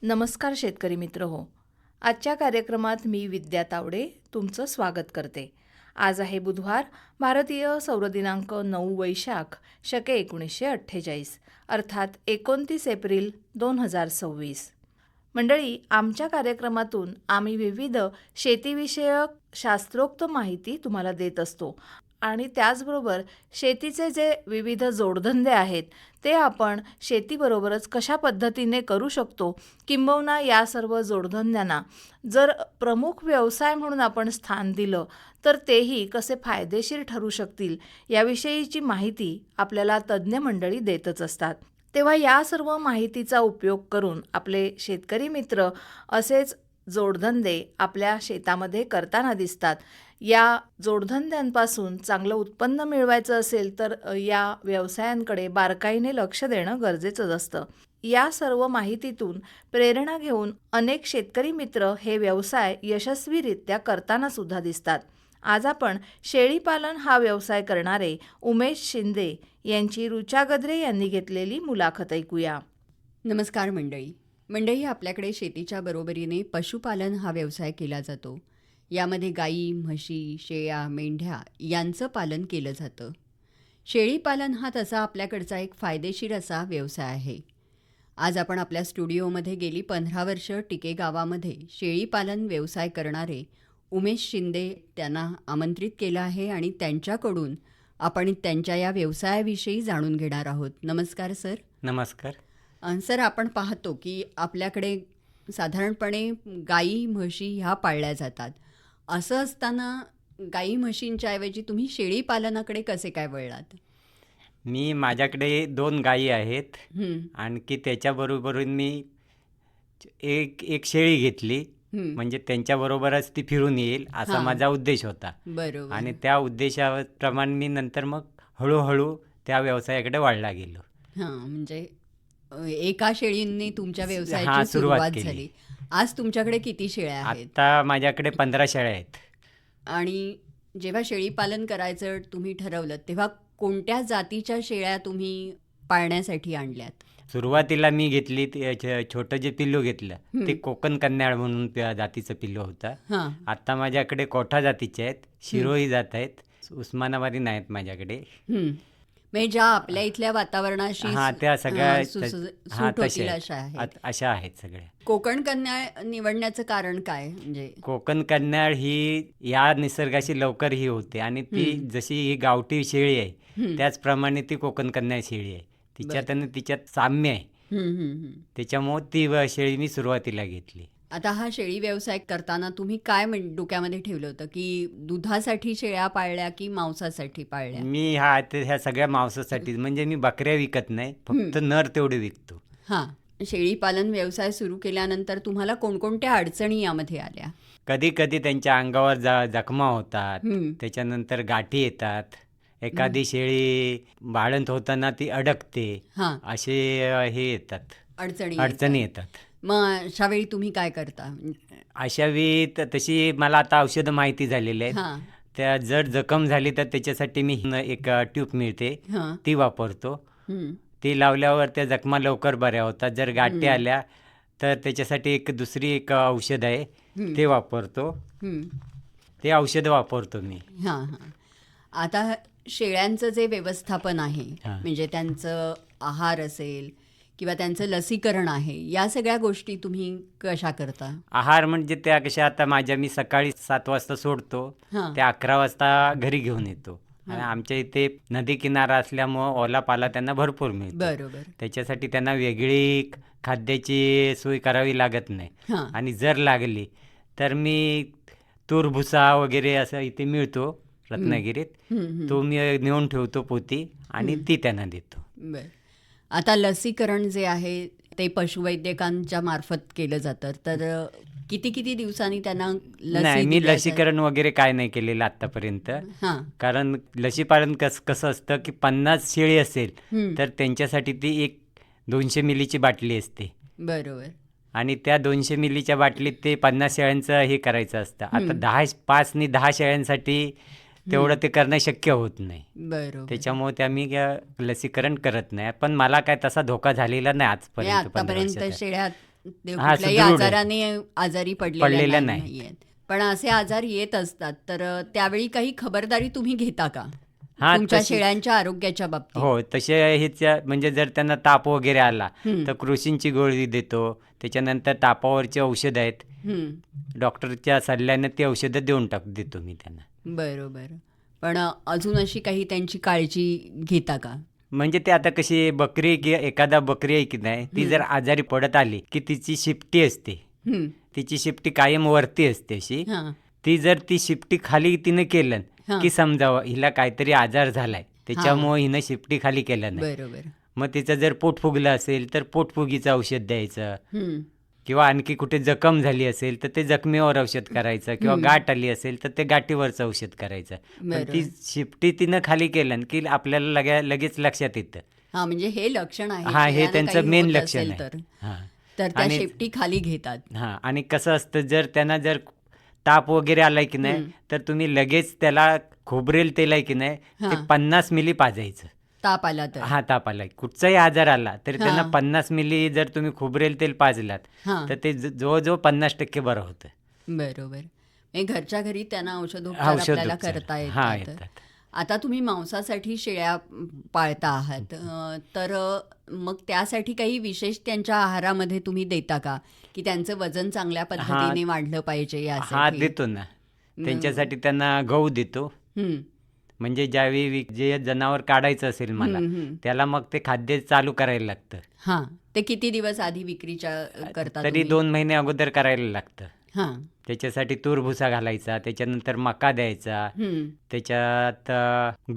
नमस्कार शेतकरी मित्र हो. आजच्या कार्यक्रमात मी विद्या तावडे तुमचं स्वागत करते. आज आहे बुधवार, भारतीय सौर दिनांक 9 वैशाख शके 1948 अर्थात 29 एप्रिल 2026. मंडळी, आमच्या कार्यक्रमातून आम्ही विविध शेतीविषयक शास्त्रोक्त माहिती तुम्हाला देत असतो आणि त्याचबरोबर शेतीचे जे विविध जोडधंदे आहेत ते आपण शेतीबरोबरच कशा पद्धतीने करू शकतो, किंबहुना या सर्व जोडधंद्यांना जर प्रमुख व्यवसाय म्हणून आपण स्थान दिलं तर तेही कसे फायदेशीर ठरू शकतील याविषयीची माहिती आपल्याला तज्ज्ञ मंडळी देतच असतात. तेव्हा या सर्व माहितीचा उपयोग करून आपले शेतकरी मित्र असेच जोडधंदे आपल्या शेतामध्ये करताना दिसतात. या जोडधंद्यांपासून चांगलं उत्पन्न मिळवायचं असेल तर या व्यवसायांकडे बारकाईने लक्ष देणं गरजेचंच असतं. या सर्व माहितीतून प्रेरणा घेऊन अनेक शेतकरी मित्र हे व्यवसाय यशस्वीरित्या करताना सुद्धा दिसतात. आज आपण शेळीपालन हा व्यवसाय करणारे उमेश शिंदे यांची ऋचा गद्रे यांनी घेतलेली मुलाखत ऐकूया. नमस्कार मंडळी, आपल्याकडे शेतीच्या बरोबरीने पशुपालन हा व्यवसाय केला जातो. यामध्ये गाई, म्हशी, शेळ्या, मेंढ्या यांचं पालन केलं जातं. शेळीपालन हा तसा आपल्याकडचा एक फायदेशीर असा व्यवसाय आहे. आज आपण आपल्या स्टुडिओमध्ये गेली 15 वर्ष टिके गावामध्ये शेळीपालन व्यवसाय करणारे उमेश शिंदे त्यांना आमंत्रित केलं आहे आणि त्यांच्याकडून आपण त्यांच्या या व्यवसायाविषयी जाणून घेणार आहोत. नमस्कार सर. नमस्कार. सर, आपण पाहतो की आपल्याकडे साधारणपणे गाई म्हशी ह्या पाळल्या जातात. असं असताना गाई म्हशींच्या ऐवजी तुम्ही शेळीपालनाकडे कसे काय वळलात? माझ्याकडे 2 गायी आहेत. आणखी त्याच्याबरोबर मी एक शेळी घेतली, म्हणजे त्यांच्याबरोबरच ती फिरून येईल असा माझा उद्देश होता. बरोबर. आणि त्या उद्देशाप्रमाणे मी नंतर मग हळूहळू त्या व्यवसायाकडे वाढला गेलो. म्हणजे एका शेळींनी तुमच्या व्यवसायाची सुरुवात झाली. आज तुमच्याकडे किती शेळ्या आहेत? आता माझ्याकडे 15 शेळ्या आहेत. आणि जेव्हा शेळीपालन करायचं तुम्ही ठरवलं तेव्हा कोणत्या जातीच्या शेळ्या तुम्ही पाळण्यासाठी आणल्यात? सुरुवातीला मी घेतली छोटं जे पिल्लू घेतलं ते कोकण कन्याळ म्हणून त्या जातीचं पिल्लू होतं. आता माझ्याकडे कोठा जातीचे आहेत, शिरोई जात आहेत, उस्मानाबादी नाहीत माझ्याकडे. म्हणजे ज्या आपल्या इथल्या वातावरणाशी त्या सगळ्या अशा आहेत सगळ्या. कोकण कन्याळ निवडण्याचं कारण काय? म्हणजे कोकण कन्याळ ही या निसर्गाशी लवकर ही होते आणि ती जशी ही गावठी शेळी आहे त्याचप्रमाणे ती कोकण कन्याळ शेळी आहे. तिच्यात आणि तिच्यात साम्य आहे. त्याच्यामुळे ती शेळी मी सुरुवातीला घेतली. आता हा शेळी व्यवसाय करताना तुम्ही काय डोक्यामध्ये ठेवलं होतं की दुधासाठी शेळ्या पाळल्या की मांसासाठी पाळल्या? मी ह्या सगळ्या मांसासाठी, म्हणजे मी बकऱ्या विकत नाही, फक्त नर तेवढे विकतो. शेळीपालन व्यवसाय सुरू केल्यानंतर तुम्हाला कोणकोणत्या अडचणी यामध्ये आल्या? कधी कधी त्यांच्या अंगावर जखमा होतात, त्याच्यानंतर गाठी येतात, एखादी शेळी बाळंत होताना ती अडकते, असे हे येतात, अडचणी येतात. मग अशा वेळी तुम्ही काय करता? अशा वेळी तशी मला आता औषधं माहिती झालेली आहेत. त्या जर जखम झाली तर त्याच्यासाठी मी एक ट्यूब मिळते ती वापरतो. ती लावल्यावर त्या जखमा लवकर बऱ्या होतात. जर गाठी आल्या तर त्याच्यासाठी दुसरी एक औषध आहे ते वापरतो. ते औषध वापरतो मी. आता शेळ्यांचं जे व्यवस्थापन आहे, म्हणजे त्यांचं आहार असेल किंवा त्यांचं लसीकरण आहे, या सगळ्या गोष्टी तुम्ही कशा करता? आहार म्हणजे त्या कशा, आता मी सकाळी 7 वाजता सोडतो, त्या 11 वाजता घरी घेऊन येतो. आणि आमच्या इथे नदी किनारा असल्यामुळं ओला पाला त्यांना भरपूर मिळतो. बरोबर. त्याच्यासाठी त्यांना वेगळी खाद्याची सोय करावी लागत नाही. आणि जर लागली तर मी तूर भुसा वगैरे असं इथे मिळतो रत्नागिरीत, तो मी नेऊन ठेवतो पोती आणि ती त्यांना देतो. बरं. आता लसीकरण जे आहे ते पशुवैद्यकांच्या मार्फत केलं जातं, तर किती दिवसांनी त्यांना नाही, मी लसीकरण वगैरे काय नाही केलेलं आतापर्यंत. कारण लसीपालन कसं असतं की 50 शेळी असेल तर त्यांच्यासाठी ती 200 मिलीची बाटली असते. बरोबर. आणि त्या 200 मिलीच्या बाटलीत ते 50 शेळ्यांचं हे करायचं असतं. आता 5 नि 10 शेळ्यांसाठी तेवढं ते करणं शक्य होत नाही. बरोबर. त्याच्यामुळे ते आम्ही लसीकरण करत नाही. पण मला काय तसा धोका झालेला नाही आजपर्यंत. शेळ्या ते हा, कुठल्याही सुदृढ आहे. आजाराने आजारी पडलेल्या पडलेल्या नाही. नाहीयेत. पण असे आजार येत असतात, तर त्यावेळी काही खबरदारी तुम्ही घेता का हा, तुमच्या तशी शेळ्यांच्या आरोग्याच्या बाबतीत? हो, तसे ह्याच्या म्हणजे जर त्यांना ताप वगैरे आला हं, तर क्रोसिनची गोळी देतो. त्याच्यानंतर तापावरची औषधं आहेत, हं. डॉक्टरच्या सल्ल्याने ती औषधं देतो मी त्यांना. बरोबर. पण अजून अशी काही त्यांची काळजी घेता का? म्हणजे ते आता कशी बकरी की एखादा बकरी आहे की नाही, ती जर आजारी पडत आली की तिची शिपटी असते, हं. तिची शिपटी कायम वरती असते अशी. हां, ती जर ती शिपटी खाली तिनं केलं हां. की समजावं हिला काहीतरी आजार झालाय, त्याच्यामुळे हिनं शिपटी खाली केलं नाही. बरोबर. मग तिचं जर पोट फुगलं असेल तर पोटफुगीचं औषध द्यायचं, हं, किंवा आणखी कुठे जखम झाली असेल तर ते जखमेवर औषध करायचं, किंवा गाठ आली असेल तर ते गाठीवरचं औषध करायचं. पण ती बरोबर. शिपटी तिनं खाली केलं की आपल्याला लगेच लक्षात येतं. हां, म्हणजे हे लक्षण आहे हा, हे शेळ्यांना त्यांचं काही मेन होत लक्षण असेल आहे. तर. हां. तर त्या आणि शेपटी खाली घेतात. हां, आणि कसं असतं, जर त्यांना जर ताप वगैरे आलाय की नाही तर तुम्ही लगेच त्याला खोबरेल तेल आहे की नाही ते हां. 50 मिली पाजायचं. ताप आला तर. हा, ताप आलाय कुठचाही आजार आला तरी त्यांना हां. 50 मिली जर तुम्ही खोबरेल तेल पाजलात हां, तर ते जवळजवळ 50% बरं होतं. बरोबर. म्हणजे घरच्या घरी त्यांना औषधोपचार आपल्याला करता हा, येतात. येतात. आता तुम्ही मांसासाठी शेळ्या पाळता आहात, तर मग त्यासाठी काही विशेष त्यांच्या आहारामध्ये तुम्ही देता का, की त्यांचं वजन चांगल्या पद्धतीने वाढलं पाहिजे हा, यासाठी? देतो ना. त्यांच्यासाठी त्यांना गहू देतो. हं, म्हणजे ज्यावेळी जे जनावर काढायचं असेल मला, हं, हं. त्याला मग ते खाद्य चालू करायला लागतं. हां, ते किती दिवस आधी विक्रीच्या करता तरी तुम्ही? 2 महिने अगोदर करायला लागतं. हां, त्याच्यासाठी तूर भुसा घालायचा, त्याच्यानंतर मका द्यायचा, हं, त्याच्यात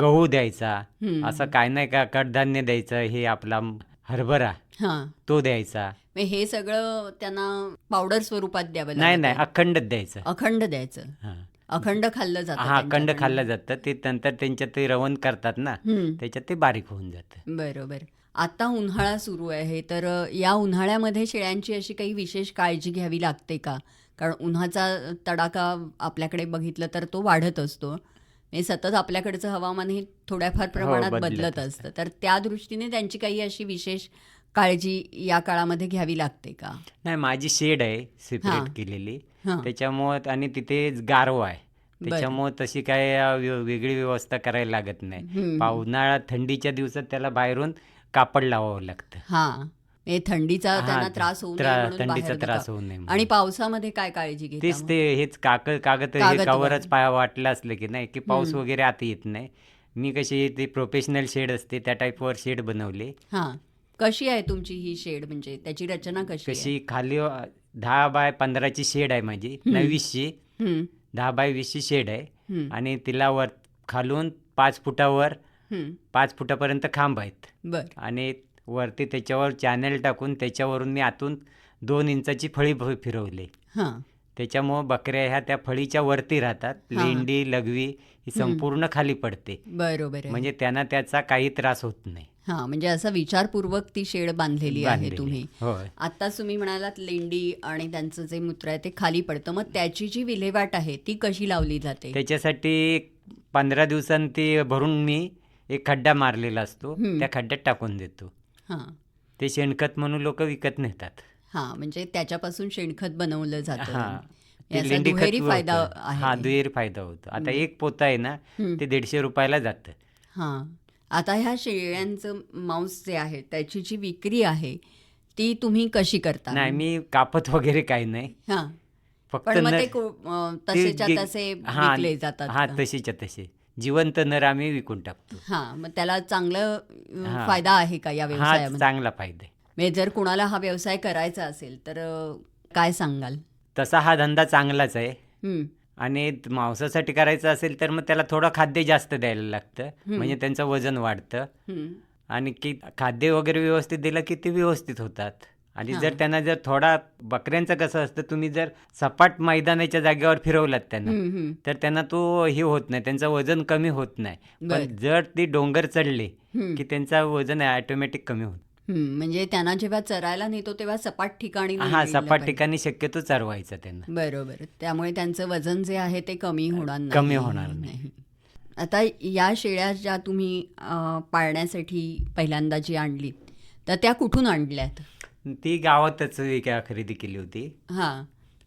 गहू द्यायचा, हं, असं काय नाही का कडधान्य द्यायचं, हे आपला हरभरा हां. तो द्यायचा. मग हे सगळं त्यांना पावडर स्वरूपात द्यावं नाही लागतं? नाही, अखंडच द्यायचं. अखंड द्यायचं. हां. अखंड खाल्लं जातं हा, अखंड त्यांच्याकडनं. खाल्लं जातं. ते नंतर त्यांच्यात ते रवण करतात ना, हं, त्याच्यात ते बारीक होऊन जातं. बरोबर. आता उन्हाळा सुरू आहे, तर या उन्हाळ्यामध्ये शेळ्यांची अशी काही विशेष काळजी घ्यावी लागते का? कारण उन्हाचा तडाखा आपल्याकडे बघितलं तर तो वाढत असतो. म्हणजे सतत आपल्याकडचं हवामान हे थोड्याफार प्रमाणात बदलत बदलत असतं. असतं. तर त्या दृष्टीने त्यांची काही अशी विशेष काळजी या काळामध्ये घ्यावी लागते का? नाही, माझी शेड आहे हां. सेपरेट केलेली, हां, त्याच्यामुळं, आणि तिथे गारवा आहे, बरं. त्याच्यामुळं तशी काय वेगळी व्यवस्था करायला लागत नाही. हं, उन्हाळ्यात थंडीच्या दिवसात त्याला बाहेरून कापड लावावं लागतं. हां. हे थंडीचा हा, त्यांना त्रास होऊ नये म्हणून थंडीचा बाहेर त्रास नका. होऊ नये आणि म्हणून. पावसामध्ये काय काळजी घेता तेच मग? ते हेच कागद कागद हे कागद कवरच वर. वाटलं असलं की नाही की पाऊस हं, वगैरे आता येत नाही. मी कशी ती प्रोफेशनल शेड असते त्या टाईपवर शेड बनवले. हां. कशी आहे तुमची ही शेड, म्हणजे त्याची रचना कशी आहे? कशी खाली 10 बाय 15ची शेड आहे माझी, नाही 20ची, हं, 10 बाय 20ची शेड आहे. हं, आणि तिला खालून 5 फुटावर हं. 5 फुटापर्यंत खांब आहेत, बरं. आणि वरती त्याच्यावर चॅनल टाकून त्याच्यावरून मी आतून 2 इंचाची फळी फिरवली. हां, त्याच्यामुळं बकऱ्या ह्या त्या फळीच्या वरती राहतात. हां. लेंडी लगवी ही संपूर्ण खाली पडते, बरोबर आहे. म्हणजे त्यांना त्याचा काही त्रास होत नाही. हां, म्हणजे असं विचारपूर्वक ती शेड बांधलेली आहे बांधलेली. तुम्ही. होय. आत्ताच तुम्ही म्हणालात लेंडी आणि त्यांचं जे मूत्र आहे ते खाली पडतं. मग त्याची जी विल्हेवाट आहे ती कशी लावली जाते? त्याच्यासाठी 15 दिवसांनी ती भरून मी एक खड्डा मारलेला असतो, हं. त्या खड्ड्यात टाकून देतो. हां, ते शेणखत म्हणून लोक विकत नेतात. हां. म्हणजे त्याच्यापासून शेणखत बनवलं जातं. हां, ते याचा लेंडी खत दुहेरी फायदा होतं. आहे. हा, दुहेरी फायदा होतो. आता एक पोतं आहे ना, हं. ते 150 रुपयाला जातं. हां. आता ह्या शेळ्यांचं मांस जे आहे त्याची जी विक्री आहे ती तुम्ही कशी करता? नाही, मी कापत वगैरे काही नाही, हां. फक्त पण मग नर- ते तसेच्या तसे हां, विकले जातात हां, का? तसेच्या तसे जिवंत नर आम्ही विकून टाकतो. हां, मग त्याला चांगलं हां. फायदा आहे का या हा, व्यवसायामध्ये? चांगला फायदा आहे. म्हणजे जर कुणाला हा व्यवसाय करायचा असेल तर काय सांगाल? तसा हा धंदा चांगलाच आहे. हं, आणि मांसासाठी करायचं असेल तर मग त्याला थोडं खाद्य जास्त द्यायला लागतं, म्हणजे त्यांचं वजन वाढतं. हं. आणि की खाद्य वगैरे व्यवस्थित दिलं की ते व्यवस्थित होतात. आणि हां. जर त्यांना जर थोडा, बकऱ्यांचं कसं असतं, तुम्ही जर सपाट मैदानाच्या जागेवर फिरवलात त्यांना हं, हं. तर त्यांना तो हे होत नाही, त्यांचं वजन कमी होत नाही. बरं. पण जर ती डोंगर चढले हं. की त्यांचं वजन ऑटोमॅटिक कमी होतं. म्हणजे त्यांना जेव्हा चरायला नेतो तेव्हा सपाट ठिकाणी हा, नेलं सपाट पाहिजे. ठिकाणी शक्यतो चरवायचं त्यांना. बरोबर. त्यामुळे त्यांचं वजन जे आहे ते कमी होणार नाही. कमी होणार नाही. आता या शेळ्या ज्या तुम्ही पाळण्यासाठी पहिल्यांदा जी आणलीत तर त्या कुठून आणल्यात? ती गावातच खरेदी केली होती. हां,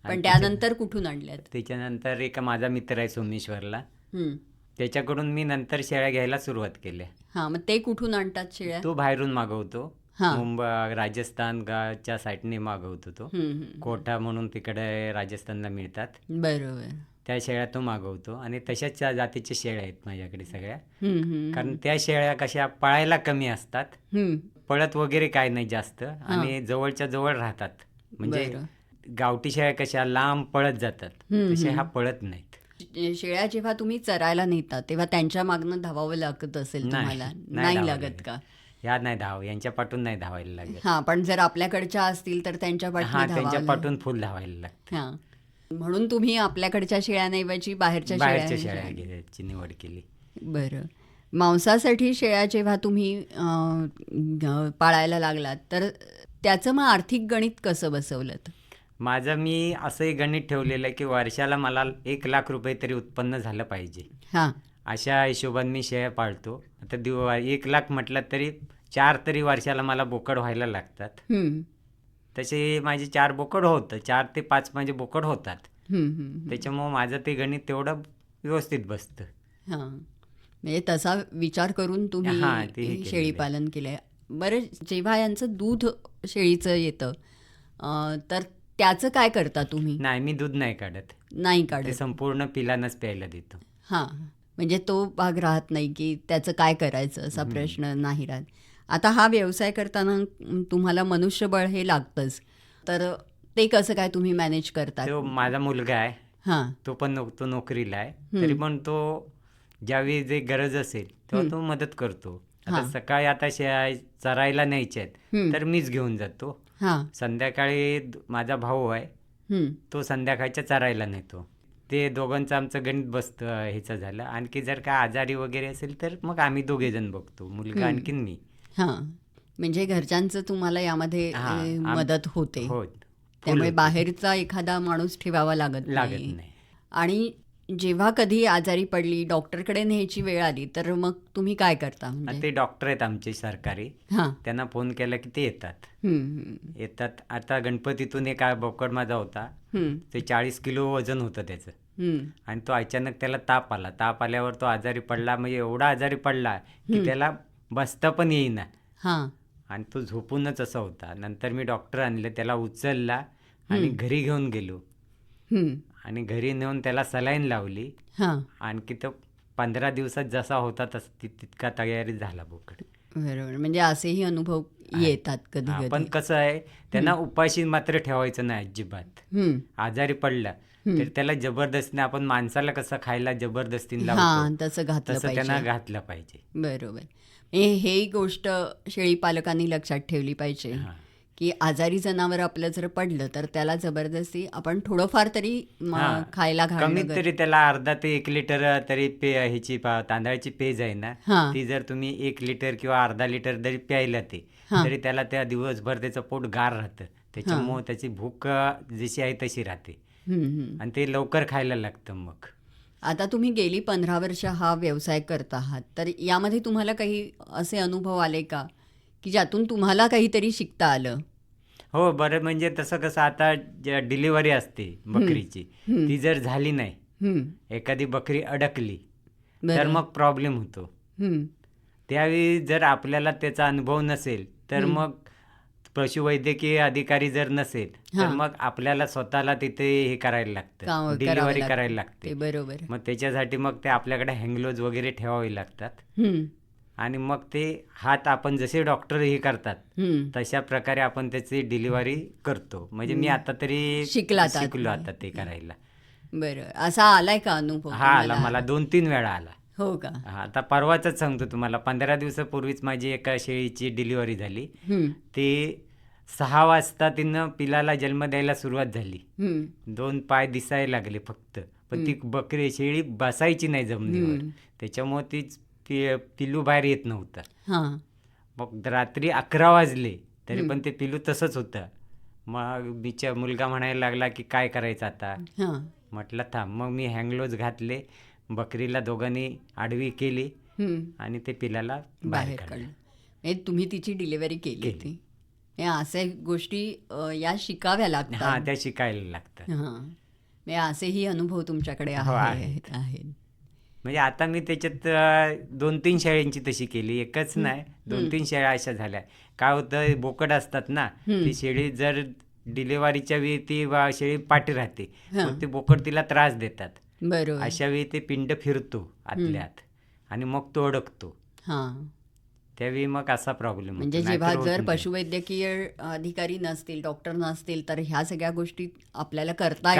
आणि पण त्यानंतर कुठून आणल्यात? त्याच्यानंतर एक माझा मित्र आहे सोमेश्वरला, हं. त्याच्याकडून मी नंतर शेळ्या घ्यायला सुरुवात केल्या. हां, मग ते कुठून आणतात शेळ्या? तो बाहेरून मागवतो, हां. मुंबई राजस्थान च्या साईडने मागवतो तो. हं, हं. कोटा म्हणून तिकडे राजस्थानला मिळतात, बरोबर. त्या शेळ्या तो मागवतो. आणि तशाच जातीच्या शेळ्या आहेत माझ्याकडे सगळ्या. हं, हं. कारण त्या शेळ्या कशा पळायला कमी असतात, हं. पळत वगैरे काय नाही जास्त, आणि जवळच्या जवळ राहतात. म्हणजे बरं. गावठी शेळ्या कशा लांब पळत जातात, हं, तसे हं. हा पळत नाहीत. शेळ्या जेव्हा तुम्ही चरायला नेता तेव्हा त्यांच्या मागनं धावावं लागत असेल नाही, तुम्हाला? नाही नाही धावावं लागत लागत. का? या नाही यांच्या पाठून नाही धावायला लागत. हां, पण जर आपल्याकडच्या असतील तर त्यांच्या हा, पाठनं त्यांच्या धावावं पाठून फुल धावायला लागतं. हां. म्हणून तुम्ही आपल्याकडच्या शेळ्यांऐवजी बाहेरच्या बाहेरच्या शेळ्या शेळ्या घ्यायची निवड केली. बरं. मांसासाठी शेळ्या जेव्हा तुम्ही पाळायला लागलात तर त्याचं मग आर्थिक गणित कसं बसवलं? माझं मी असंही गणित ठेवलेलं आहे की वर्षाला मला 1,00,000 तरी उत्पन्न झालं पाहिजे, हां. अशा हिशोबाने मी शेळ्या पाळतो. आता 1,00,000 म्हटलं तरी 4 तरी वर्षाला मला बोकड व्हायला लागतात. हं. तसे माझे 4 बोकड होतं, 4 ते 5 माझे बोकड होतात. हं, हं. त्याच्यामुळं माझं ते गणित तेवढं व्यवस्थित बसतं. हां. म्हणजे तसा विचार करून हां, तुम्ही तेही केलेलं शेळी आहे. पालन केलंय. बरं, जेव्हा यांचं दूध शेळीचं येतं तर त्याचं काय करता तुम्ही? नाही, मी दूध नाही काढत, नाही ते काढत. संपूर्ण पिलानच प्यायला देतो. हां, म्हणजे तो भाग राहत नाही की त्याचं काय करायचं असा प्रश्न नाही राहत. आता हा व्यवसाय करताना तुम्हाला मनुष्यबळ हे लागतंच, तर ते कसं काय तुम्ही मॅनेज करता? तो माझा मुलगा आहे, हां. तो पण तो नोकरीला आहे, तरी पण तो ज्यावेळी जे गरज असेल तेव्हा तो मदत करतो. आता हां. सकाळी आता चरायला न्यायचे आहेत तर मीच घेऊन जातो. हां. संध्याकाळी माझा भाऊ आहे, हं. तो संध्याकाळच्या चरायला नेतो. ते दोघांचं आमचं गणित बसतं ह्याचं झालं. आणखी जर का आजारी वगैरे असेल तर मग आम्ही दोघेजण बघतो, मुलगा आणखीन मी. हां, म्हणजे घरच्यांचं तुम्हाला यामध्ये हां, मदत होते. हो, त्यामुळे बाहेरचा एखादा माणूस ठेवावा लागत नाही. आणि जेव्हा कधी आजारी पडली, डॉक्टरकडे न्यायची वेळ आली, तर मग तुम्ही काय करता? म्हणजे ते डॉक्टर आहेत आमचे सरकारी, हां. त्यांना फोन केला की ते येतात. येतात. आता गणपतीतून एक बोकड माझा होता, ते 40 किलो वजन होतं त्याचं, आणि तो अचानक त्याला ताप आला. ताप आल्यावर तो आजारी पडला, म्हणजे एवढा आजारी पडला की त्याला बसता पण येईना, हां. आणि तो झोपूनच असा होता. नंतर मी डॉक्टर आणले, त्याला उचलला आणि घरी घेऊन गेलो, आणि घरी नेऊन त्याला सलाईन लावली. हां. आणखी तो 15 दिवसात जसा होता तितका तयारी झाला बोकड. बरोबर. म्हणजे असेही अनुभव येतात कधी हा, कधी. पण कसं आहे, त्यांना उपाशी मात्र ठेवायचं नाही अजिबात. आजारी पडला तर त्याला जबरदस्तीने, आपण माणसाला कसं खायला जबरदस्तीने हां, लावतो तसं घातलं तसं त्यांना पाहिजे. घातलं पाहिजे. बरोबर. हे गोष्ट शेळी पालकांनी लक्षात ठेवली पाहिजे हा. की आजारी जनावर आपलं जर पडलं तर त्याला जबरदस्ती आपण थोडंफार तरी हा. खायला कमीत घालणं तरी त्याला अर्धा ते 1 लिटर तरी ह्याची तांदळाची पेज आहे ना, हां. ती जर तुम्ही 1 लिटर किंवा अर्धा लिटर जरी प्यायला ते, हां. तरी त्याला त्या दिवसभर त्याचं पोट गार राहतं. त्याच्यामुळे त्याची भूक जशी आहे तशी राहते, आणि ते लवकर खायला लागतं. मग आता तुम्ही गेली 15 वर्ष हा व्यवसाय करत आहात, तर यामध्ये तुम्हाला काही असे अनुभव आले का की ज्यातून तुम्हाला काहीतरी शिकता आलं? हो, बरं. म्हणजे तसं कसं, आता डिलिव्हरी असते बकरीची, ती जर झाली नाही, एखादी बकरी अडकली तर मग प्रॉब्लेम होतो. त्यावेळी जर आपल्याला त्याचा अनुभव नसेल तर मग पशुवैद्यकीय अधिकारी जर नसेल तर मग आपल्याला स्वतःला तिथे हे करायला लागतं, डिलिव्हरी करायला लागते. बरोबर. मग त्याच्यासाठी मग ते आपल्याकडे हँगलोज वगैरे ठेवावे लागतात, आणि मग ते हात आपण जसे डॉक्टर हे करतात तशा प्रकारे आपण त्याची डिलिव्हरी करतो. म्हणजे मी आता तरी शिकलो आता ते करायला. बरं. असा आलाय का अनुभव? हा, आला, मला 2-3 वेळा आला. हो का? आता परवाच सांगतो तुम्हाला, 15 दिवसापूर्वीच माझी एका शेळीची डिलिव्हरी झाली. ते 6 वाजता तिनं पिलाला जन्म द्यायला सुरुवात झाली. 2 पाय दिसायला लागले फक्त, पण ती बकरी शेळी बसायची नाही जमिनीवर. त्याच्यामुळे ती पिलू बाहेर येत नव्हतं. मग रात्री 11 वाजले तरी पण ते पिलू तसंच होतं. मग मुलगा म्हणायला लागला की काय करायचं आता. म्हटलं थांब. मग मी हँगलोज घातले, बकरीला दोघांनी आडवी केली आणि ते पिलाला बाहेर काढलं. तुम्ही तिची डिलिव्हरी केली ती. असे गोष्टी या शिकाव्या हा लागतात. त्या शिकायला लागतात. म्हणजे असेही अनुभव तुमच्याकडे हो, आहेत. म्हणजे आता मी त्याच्यात 2-3 शेळ्यांची तशी केली, एकच नाही, 2-3 शेळ्या अशा झाल्या. काय होतं, बोकड असतात ना, ती शेळी जर डिलिव्हरीच्या वेळी ती शेळी पाठी राहते, मग ते बोकड तिला त्रास देतात. बरोबर. अशा वेळी ते पिंड फिरतो आतल्यात आणि मग तो अडकतो. त्यावेळी मग असा प्रॉब्लेम म्हणजे जेव्हा जर पशुवैद्यकीय अधिकारी नसतील, डॉक्टर नसतील, तर ह्या सगळ्या गोष्टी आपल्याला करता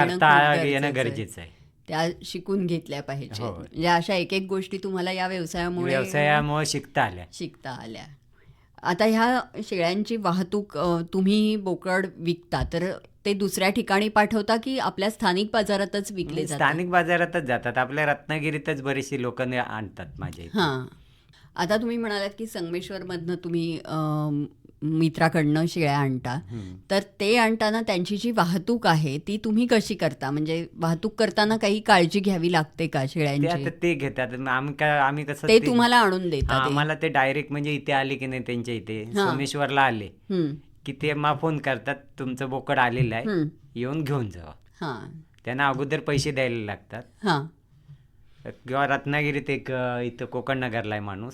येणं गरजेचं आहे. त्या शिकून घेतल्या पाहिजे. हो. म्हणजे अशा एक एक गोष्टी तुम्हाला या व्यवसायामुळे शिकता आल्या. आता ह्या शेळ्यांची वाहतूक तुम्ही बोकड विकता तर ते दुसऱ्या ठिकाणी पाठवता की आपल्या स्थानिक बाजारातच विकले जातात? स्थानिक बाजारातच जातात. आपल्या रत्नागिरीतच बरेचसे लोक आणतात माझ्या इथे. आता तुम्ही म्हणालात की संगमेश्वरमधनं तुम्ही मित्राकडनं शेळ्या आणता, तर ते आणताना त्यांची जी वाहतूक आहे ती तुम्ही कशी करता? म्हणजे वाहतूक करताना काही काळजी घ्यावी लागते का शेळ्यांची? ते घेतात. आम्ही कसं ते तुम्हाला आणून देतात? आम्हाला ते डायरेक्ट म्हणजे इथे आले की नाही, त्यांच्या इथे सोमेश्वरला आले की ते मग फोन करतात, तुमचं बोकड आलेलं आहे, येऊन घेऊन जावा. त्यांना अगोदर पैसे द्यायला लागतात. किंवा रत्नागिरीत एक इथं कोकणनगरला आहे माणूस,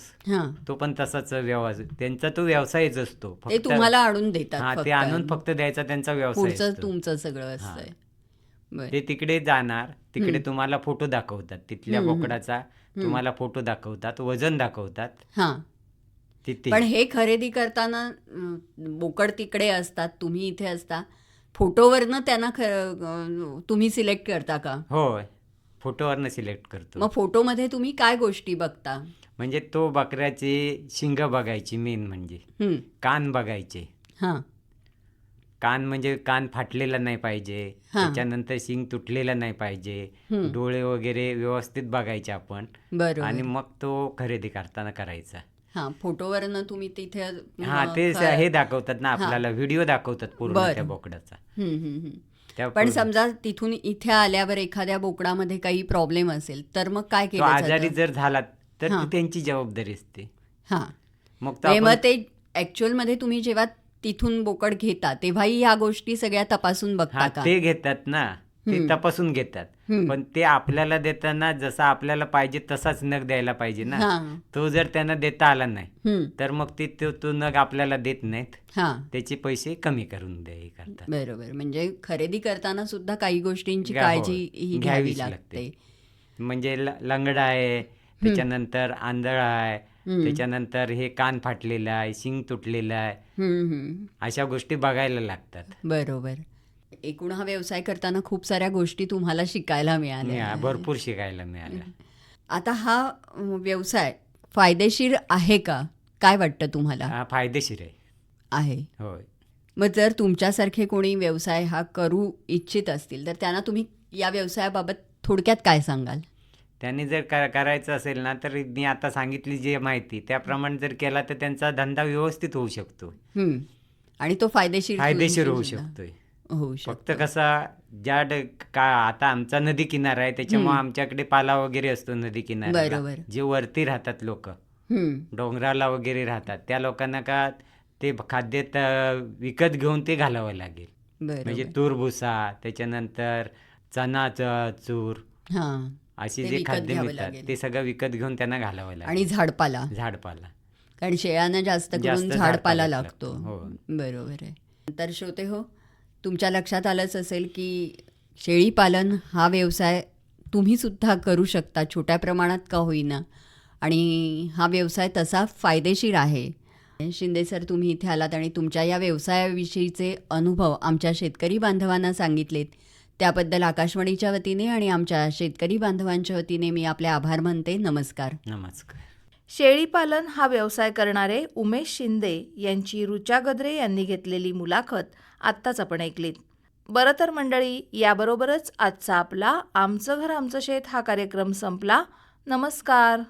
तो पण तसाच व्यवसाय, त्यांचा तो व्यवसायच असतो. ते तुम्हाला आणून देतात? ते आणून फक्त द्यायचा त्यांचा व्यवसाय असतो. तुमचं सगळं असतंय. ते तिकडे जाणार, तिकडे तुम्हाला फोटो दाखवतात तिथल्या बोकडाचा, तुम्हाला फोटो दाखवतात, वजन दाखवतात. पण हे खरेदी करताना बोकड तिकडे असतात, तुम्ही इथे असता, फोटोवरनं त्यांना तुम्ही सिलेक्ट करता का? होय, फोटोवरनं सिलेक्ट करतो. मग फोटोमध्ये तुम्ही काय गोष्टी बघता? म्हणजे तो बकऱ्याचे शिंग बघायची, मेन म्हणजे कान बघायचे. कान म्हणजे कान फाटलेला नाही पाहिजे, त्याच्यानंतर शिंग तुटलेला नाही पाहिजे, डोळे वगैरे व्यवस्थित बघायचे आपण, आणि मग तो खरेदी करताना करायचा. फोटोवरनं तुम्ही तिथे ते हे दाखवतात ना आपल्याला, व्हिडिओ दाखवतात पूर्ण त्या बोकडाचा. पण समजा तिथून इथे आल्यावर एखाद्या बोकडामध्ये काही प्रॉब्लेम असेल तर मग काय केलं जातं? आजारी जर झाला तर त्यांची जबाबदारी असते. मग ते ऍक्च्युअल मध्ये तुम्ही जेव्हा तिथून बोकड घेता तेव्हाही ह्या गोष्टी सगळ्या तपासून बघता का? ते घेतात ना, ते तपासून घेतात, पण ते आपल्याला देताना जसा आपल्याला पाहिजे तसाच नग द्यायला पाहिजे ना. तो जर त्यांना देता आला नाही तर मग तो नग आपल्याला देत नाहीत, त्याचे पैसे कमी करून करतात. बरोबर. म्हणजे खरेदी करताना सुद्धा काही गोष्टींची काळजी घ्यावी लागते. म्हणजे लंगडा आहे, त्याच्यानंतर आंधळा आहे, त्याच्यानंतर हे कान फाटलेलं आहे, शिंग तुटलेलं आहे, अशा गोष्टी बघायला लागतात. बरोबर. एकूण हा व्यवसाय करताना खूप साऱ्या गोष्टी तुम्हाला शिकायला मिळाल्या. भरपूर शिकायला मिळाल्या. आता हा व्यवसाय फायदेशीर आहे का? काय वाटतं तुम्हाला? फायदेशीर आहे. होय. मग जर तुमच्यासारखे कोणी व्यवसाय हा करू इच्छित असतील तर त्यांना तुम्ही या व्यवसायाबाबत थोडक्यात काय सांगाल? त्यांनी जर करायचं असेल ना, तर मी आता सांगितली जी माहिती त्याप्रमाणे जर केला तर त्यांचा धंदा व्यवस्थित होऊ शकतो आणि तो फायदेशीर होऊ शकतोय. फक्त कसा आता आमचा नदी किनारा आहे, त्याच्यामुळे आमच्याकडे पाला वगैरे असतो नदी किनाऱ्याला. जे वरती राहतात लोक, डोंगराला वगैरे राहतात, त्या लोकांना का ते खाद्य विकत घेऊन ते घालावं लागेल. म्हणजे तूर भुसा, त्याच्यानंतर चना चूर, अशी जे खाद्य मिळतात ते सगळं विकत घेऊन त्यांना घालावं लागेल. आणि झाडपाला, कारण शेळ्यांना जास्त करून झाडपाला लागतो. बरोबर आहे. तर श्रोते हो, तुमच्या लक्षात आलंच असेल की शेळीपालन हा व्यवसाय तुम्ही सुद्धा करू शकता, छोट्या प्रमाणात का होईना, आणि हा व्यवसाय तसा फायदेशीर आहे. शिंदे सर, तुम्ही इथे आलात आणि तुमच्या या व्यवसायाविषयीचे अनुभव आमच्या शेतकरी बांधवांना सांगितलेत, त्याबद्दल आकाशवाणीच्या वतीने आणि आमच्या शेतकरी बांधवांच्या वतीने मी आपले आभार मानते. नमस्कार. नमस्कार. शेळीपालन हा व्यवसाय करणारे उमेश शिंदे यांची ऋचा गद्रे यांनी घेतलेली मुलाखत आत्ताच आपण ऐकलीत. बरं तर मंडळी, याबरोबरच आजचा आपला आमचं घर आमचं शेत हा कार्यक्रम संपला. नमस्कार.